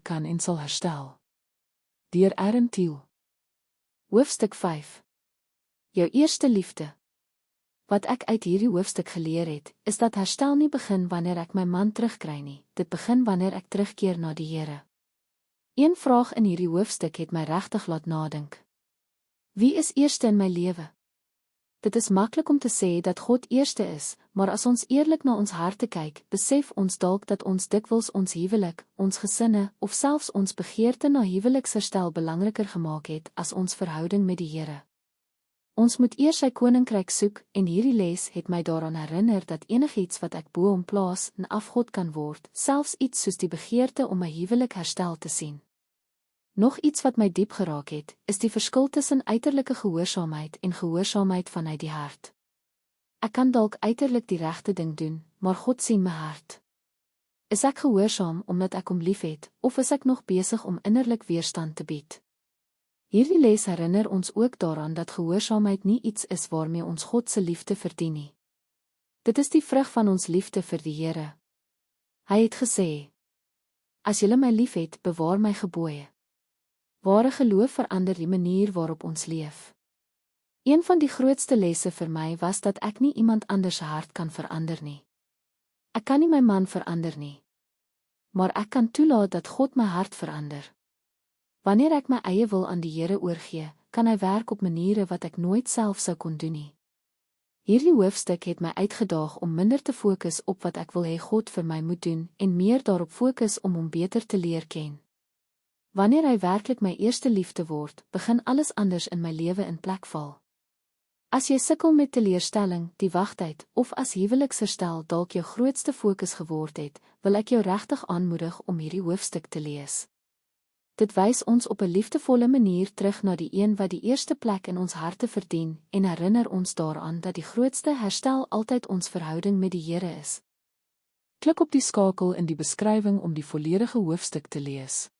kan en sal herstel. Deur Aaron Thiel. Hoofstuk 5. Jou eerste liefde. Wat ek uit hierdie hoofstuk geleer het, is dat herstel nie begin wanneer ek my man terugkry nie, dit begin wanneer ek terugkeer na die Here. Een vraag in hierdie hoofstuk het my regtig laat nadink. Wie is eerste in my lewe? Dit is maklik om te sê dat God eerste is, maar as ons eerlik na ons harte kyk, besef ons dalk dat ons dikwels ons huwelik, ons gesinne of selfs ons begeerte na huweliksherstel belangriker gemaak het as ons verhouding met die Here. Ons moet eers sy koninkryk soek en hierdie les het my daaraan herinner dat enigiets wat ek bo hom plaas 'n afgod kan word, selfs iets soos die begeerte om my huwelik herstel te sien. Nog iets wat my diep geraak het, is die verskil tussen uiterlike gehoorsaamheid en gehoorsaamheid vanuit die hart. Ek kan dalk uiterlik die regte ding doen, maar God sien my hart. Is ek gehoorsaam omdat ek hom liefhet, of is ek nog besig om innerlik weerstand te bied? Hierdie les herinner ons ook daaraan dat gehoorsaamheid nie iets is waarmee ons God se liefde verdien nie. Dit is die vrug van ons liefde vir die Here. Hy het gesê: "As julle my liefhet, bewaar my gebooie." Ware geloof verander die manier waarop ons leef. Een van die grootste lesse vir my was dat ek nie iemand anders se hart kan verander nie. Ek kan nie my man verander nie. Maar ek kan toelaat dat God my hart verander. Wanneer ek my eie wil aan die Here oorgee, kan hy werk op maniere wat ek nooit self sou kon doen nie. Hierdie hoofstuk het my uitgedaag om minder te fokus op wat ek wil hê God vir my moet doen en meer daarop fokus om hom beter te leer ken. Wanneer hy werklik my eerste liefde word, begin alles anders in my lewe in plek val. As jy sukkel met teleurstelling, die wagtyd, of as huweliksherstel dalk jou grootste fokus geword het, wil ek jou regtig aanmoedig om hierdie hoofstuk te lees. Dit wys ons op 'n liefdevolle manier terug na die een wat die eerste plek in ons harte verdien en herinner ons daaraan dat die grootste herstel altyd ons verhouding met die Here is. Klik op die skakel in die beskrywing om die volledige hoofstuk te lees.